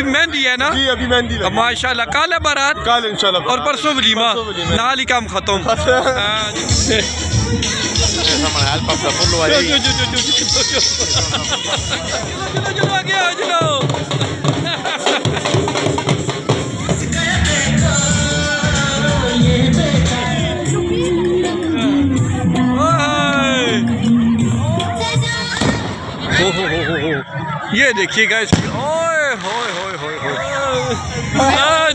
अभी मेहंदी है ना जी, अभी मेहंदी लगी। माशाल्लाह। कल है बारात, कल इंशाल्लाह और परसों वलीमा, नाल ही काम खत्म। चलो आगे आओ, चलो। ये देखिएगा इसकी, ओए होए होए होए होए,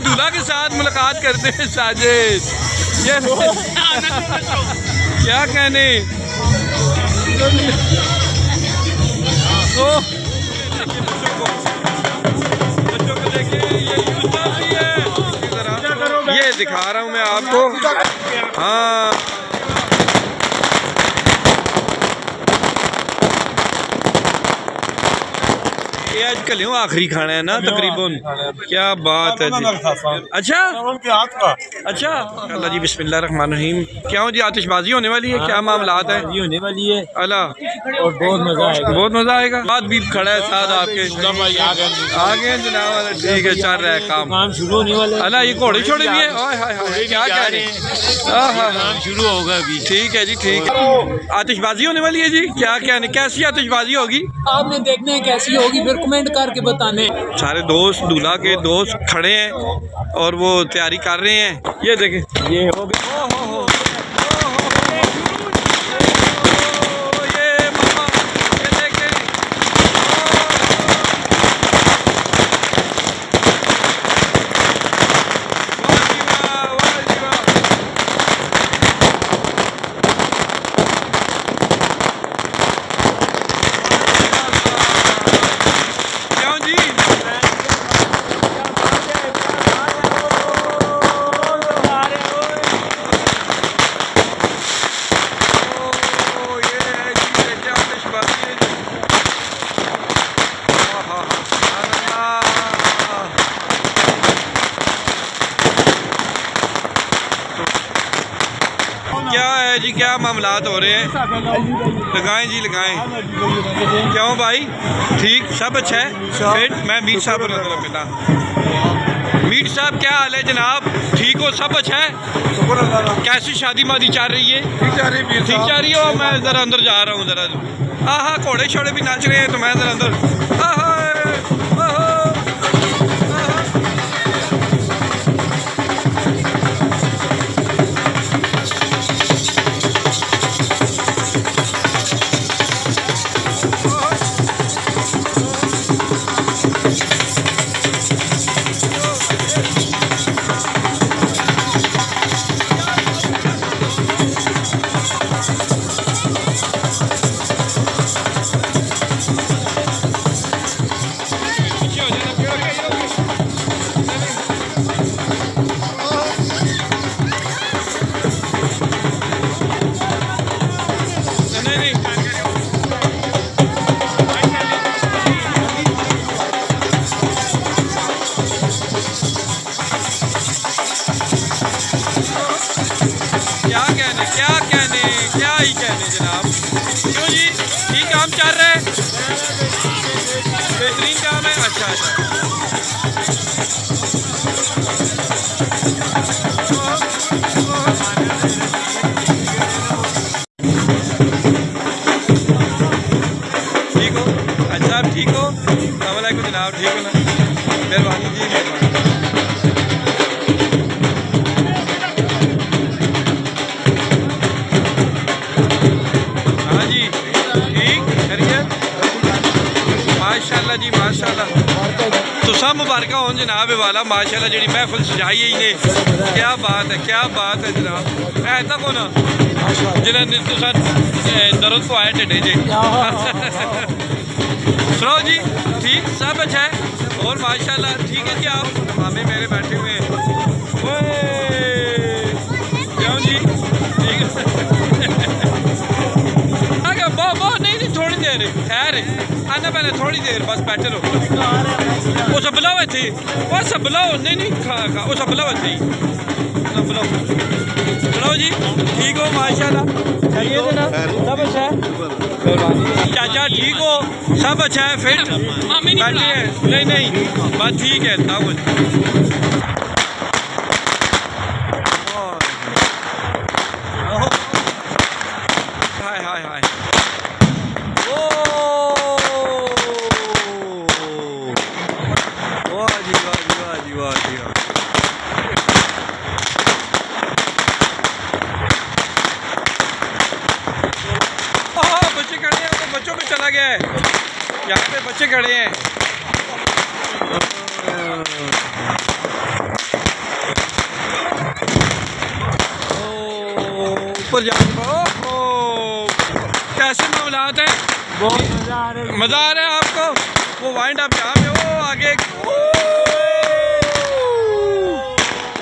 दूल्हा के साथ मुलाकात करते हैं साजिद। ये क्या कहने। बच्चों को देखिए, ये यूसुफ भी है, ये दिखा रहा हूँ मैं आपको। हाँ, ये आज कल आखिरी खाना है ना तकरीबन। क्या बात है जी। अच्छा उनके हाथ का। अच्छा, अल्लाह जी, बिस्मिल्लाहिर्रहमानिर्रहीम। क्या हो जी, आतिशबाजी होने वाली है, क्या मामलात है? होने वाली है अल्लाह, और बहुत मजा आएगा, बहुत मजा आएगा। बात भी खड़ा है साथ आपके, आ गए जनाब। ठीक है, चल रहा है काम शुरू होने वाला है। अल्लाह, ये घोड़े छोड़े भी है। हाय हाय हाय, क्या कह रहे हैं? काम शुरू होगा अभी। ठीक है जी, ठीक है। आतिशबाजी होने वाली है जी, क्या कहने, कैसी आतिशबाजी होगी? आपने देखना है कैसी होगी, फिर कमेंट करके बताने। सारे दोस्त, दूल्हा के दोस्त खड़े हैं और वो तैयारी कर रहे हैं। ये देखें, ये हो गया। क्या है जी, क्या मामलात हो रहे हैं? लगाएं जी, लगाएं। क्यों भाई, ठीक सब अच्छा है? फिर मैं मीर साहब को मिला। मीर साहब, क्या हाल है जनाब? ठीक हो, सब अच्छा है? कैसी शादी मादी चल रही है? ठीक जा रही हो? मैं ज़रा अंदर जा रहा हूँ ज़रा। हाँ, घोड़े शोड़े भी नाच रहे हैं, तो मैं ज़रा अंदर। क्या ही कहने जनाब। क्यों जी, ठीक काम चल रहा है? बेहतरीन काम है। अच्छा अच्छा, ठीक हो? अच्छा, आप ठीक हो? अस्सलाम वालेकुम जनाब, ठीक हो ना? मेहरबानी जी, मेहरबानी। माशाल्लाह जी, माशाल्लाह। तो सब मुबारक हो जनाब वाला, माशाल्लाह जी महफिल सजाई ही ने। क्या बात है, क्या बात है जनाब। है तक हो ना जिन्हें दर्द को आया ढिडे जे। सुनो जी, ठीक सब अच्छा है और माशाल्लाह ठीक है जी। आप मामे मेरे बैठे हुए हैं। क्यों जी, ठीक है। बहुत नहीं, थोड़ी देर खैर आना पैना, थोड़ी देर बस बैठे रहो। वो सब बुलाओ थे, वो सब बुलाओ। नहीं खा वो सब बुलाओ थे, बुलाओ जी। ठीक हो माशाल्लाह, सब अच्छा है। चाचा ठीक हो, सब अच्छा है, फिट बैठे हैं? नहीं नहीं, बस ठीक है सब कुछ। हाय हाय हाय, वाह जी वाह जी वाह जी वाह जी वाह। बच्चे खड़े हैं, तो बच्चों पे चला गया है, यहाँ पे बच्चे खड़े हैं। ऊपर जाने कैसे मामलात हैं? बहुत मजा आ रहा है। मज़ा आ रहा है आपको? वो वाइंड अप यहाँ पे, वो आगे,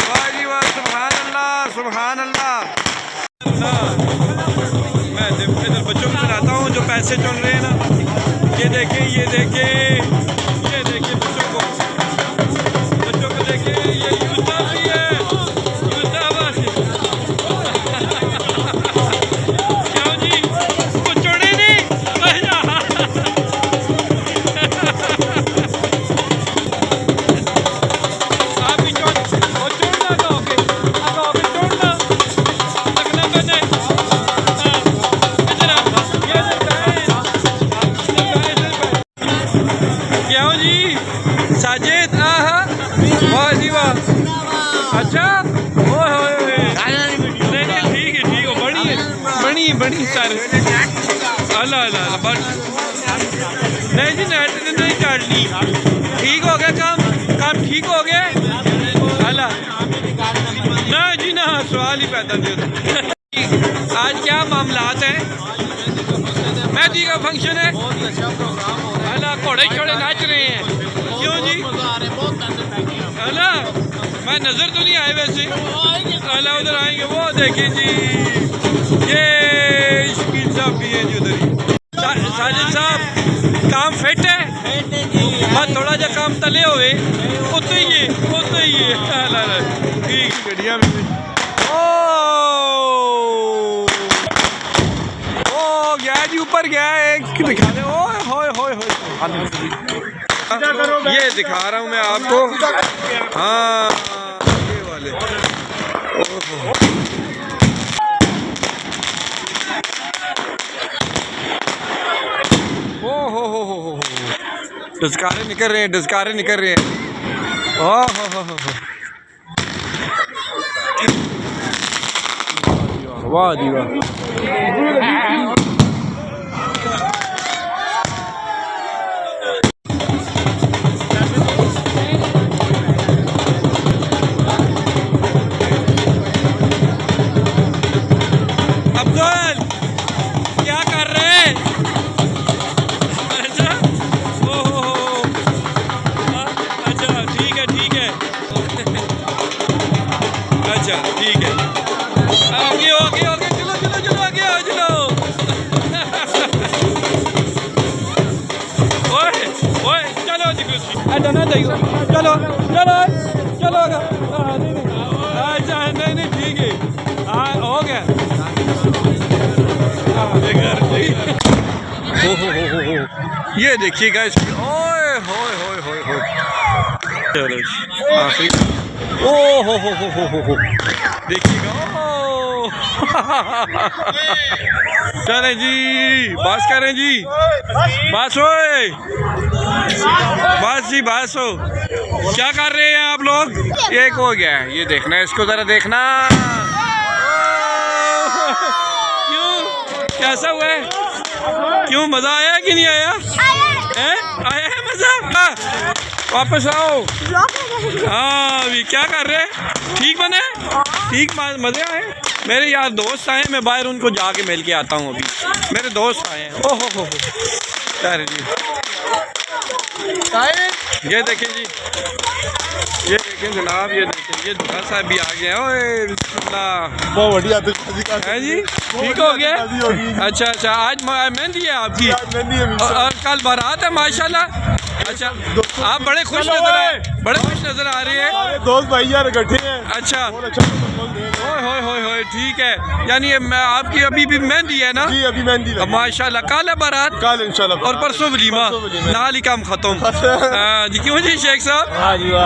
वाह जी वाह, सुभान अल्लाह सुभान अल्लाह। मैं इधर बच्चों को चलाता हूँ जो पैसे चुन रहे हैं ना, ये देखें ये देखें ये देखें, बच्चों को देखें, ये यूसुफ भी है, क्यों जी वो छोड़े नहीं? आप भी छोड़ना कहोगे, छोड़ना लगना बने। क्यों जी साजिद? वाह जी वाह, अच्छा नहीं ठीक है बड़ी सारे अल्लाह अल्लाह नहीं जी, नेट नहीं काटनी, ठीक हो गया काम ठीक हो गया अल्लाह ना जी ना, सवाल ही पैदा नहीं होता। आज क्या मामलात हैं? मेहंदी का फंक्शन है, अल्लाह घोड़े छोड़े नाच रहे हैं, क्यों जी? अल्लाह मैं नज़र तो नहीं आए वैसे, अल्लाह उधर आएंगे, वो देखें जी, ये शकील साहब भी हैं जी उधर ही। साजिद साहब काम फिट है, बस थोड़ा जा काम तले हुए उतने ही है ठीक गड्डियाँ में। ओ गया जी, ऊपर गया एक, दिखा दे, ओए होए होए होए, ये दिखा रहा हूँ मैं आपको, हाँ ये वाले, ओहो हो, डस्कारे निकल रहे हैं, ओह हो, वाह जी वाह। अब्दुल क्या कर रहे हैं? अच्छा ओहो, अच्छा ठीक है अच्छा ठीक है, आगे चलो आगे आओ चलो। ओए चलो जी कुछ ऐसा ना जाइए, चलो अच्छा नहीं ठीक है, हाँ हो गया। ये देखिएगा इसकी, ओए होए चलो आखिरी, ओ हो देखिएगा, चले जी बस करें जी, बस ओए बस हो, क्या कर रहे हैं आप लोग? एक हो गया, ये देखना इसको जरा देखना, क्यों कैसा हुआ है? क्यों मजा आया कि नहीं आया? आया है मजा? वापस आओ। हाँ अभी क्या कर रहे हैं? ठीक बने? ठीक मजे आए? मेरे यार दोस्त आए, मैं बाहर उनको जाके मिल के आता हूँ। अभी मेरे दोस्त आए हैं। ओहो हो जी, ये देखें जी, ये देखें जनाब, ये देखें, ये दुकान साहब भी आ गए। ओए बिस्मिल्लाह, बहुत बढ़िया है जी, ठीक हो गया? अच्छा आज मेहंदी है आपकी, और कल बारात है माशाल्लाह। अच्छा, आप बड़े खुश नजर आ रहे हैं। दोस्त भाई यार इकट्ठे हैं। अच्छा, अच्छा होए ठीक है। यानी ये मैं आपकी अभी भी मेहंदी है ना? जी अभी मेहंदी लगी। माशाल्लाह, कल है बारात, कल इंशाल्लाह और परसों वलीमा, नाल ही काम खत्म। जी क्यों जी शेख साहब?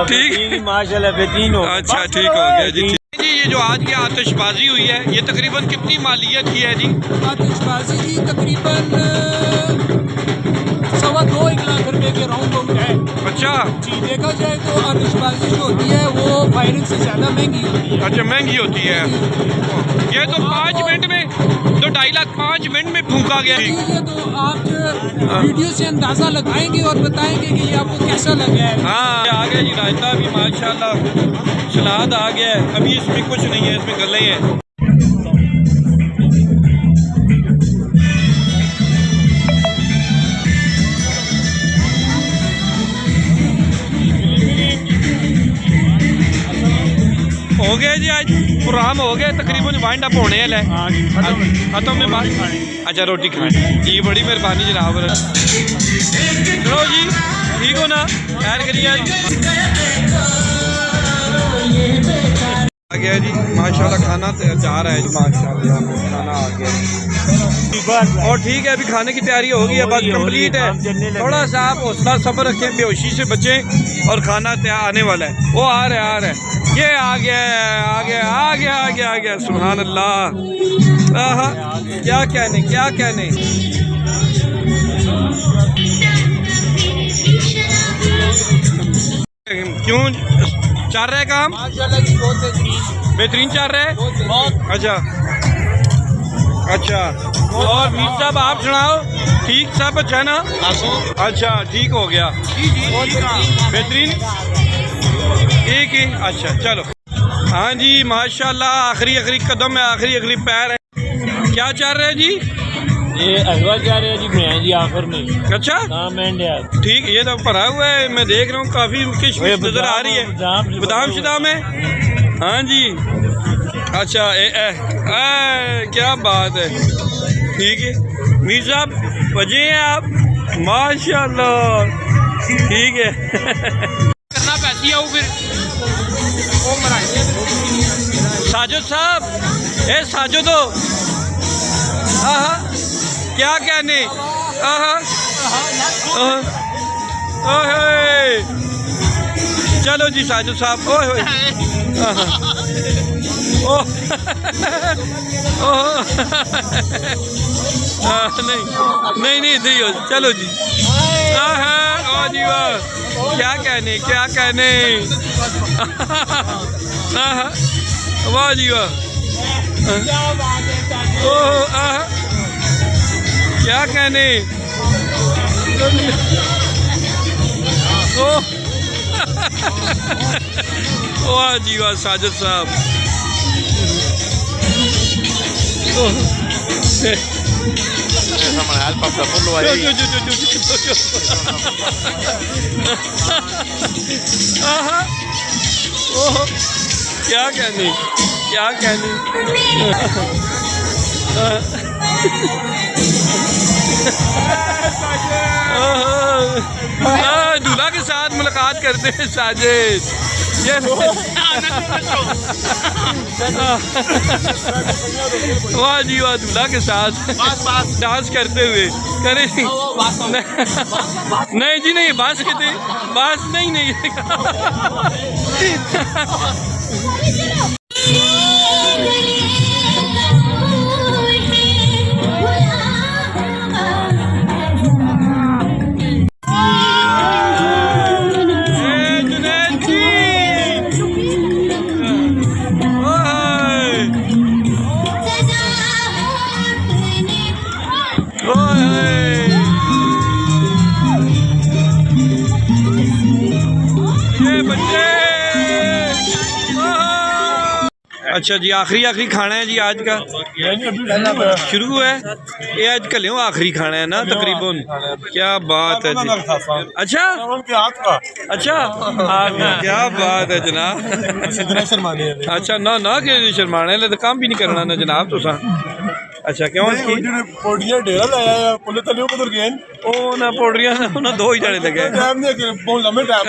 ठीक, माशाल्लाह बेहतरीन हो। अच्छा ठीक हो गया जी। जी ये जो आज की आतिशबाजी हुई है, ये तकरीबन कितनी मालियत की है जी? आतिशबाजी जी तकरीबन 2.25 लाख रुपए के राउंड अबाउट है। अच्छा जी, देखा जाए तो आतिशबाजी जो होती है वो फायरिंग से ज़्यादा महंगी होती है। अच्छा, महंगी होती है। ये तो 5 मिनट में, तो 2.5 लाख 5 मिनट में फूका गया। ये तो आप वीडियो से अंदाज़ा लगाएंगे और बताएंगे कि ये आपको कैसा लगा है। हाँ आ गया जी रायता भी माशाल्लाह, सलाद आ गया है। अभी इसमें कुछ नहीं है, इसमें गले हैं। हो गया जी, आज प्रोग्राम हो गया तकरीबन, वाइंड अप होने वाला है। खत्म में बात। अच्छा रोटी खाएं जी, बड़ी मेहरबानी जनाब। चलो जी ठीक हो ना, खैर करिए। आ गया जी माशाल्लाह, खाना जा रहा है जी माशाल्लाह, खाना आ गया। और ठीक है, अभी खाने की तैयारी होगी है, बस कंप्लीट है। थोड़ा सा आप हौसला सब्र रखें, बेहोशी से बचें, और खाना आने वाला है। वो आ रहा है, ये आ गया। सुभान अल्लाह, क्या कहने। क्यों चल रहा है काम? बेहतरीन चल रहा है। अच्छा, और मीर साहब आप सुनाओ, ठीक सब अच्छा ना? अच्छा ठीक हो गया, बेहतरीन ठीक ही। अच्छा चलो, हाँ जी माशाल्लाह, आखिरी कदम है, आखिरी पैर है। क्या चल रहा है जी? ये हलवा जा रहे हैं जी, मैं जी आखिर में। अच्छा ठीक, ये तो भरा हुआ है, मैं देख रहा हूँ, काफ़ी किशमिश नज़र आ रही है। बादाम शदाम है, हाँ जी। अच्छा क्या बात है, ठीक है। मीर साहब वजह हैं आप, माशाल्लाह, ठीक है। करना पैसी आओ फिर साजिद साहब, साजिद हो, क्या कहने। चलो जी साजिद साहब, नहीं इधर ही हो, चलो जी। जी वाह, क्या कहने वाह जी वाह, क्या कहने। वाह जी वाह साजिद साहब, क्या कहने। दूल्हा के साथ मुलाकात करते हैं साजिद, वाह जी वाह, दूल्हा के साथ डांस करते हुए करे। नहीं जी नहीं, बास कहते, बास नहीं। ये बच्चे अच्छा जी, आखिरी खाना है जी आज का, शुरू है ये आज कल आखिरी खाना है ना तकरीबन। क्या बात है जी। अच्छा अच्छा, क्या बात है जनाब। अच्छा ना ना कि शर्माने ले तो काम भी नहीं करना ना जनाब तुसा। अच्छा क्यों डेरा लाया पुलिस तले उधर गए ओ ना पौड़ियां ना दो ही जने लगे। टाइम नहीं बहुत लंबे टाइम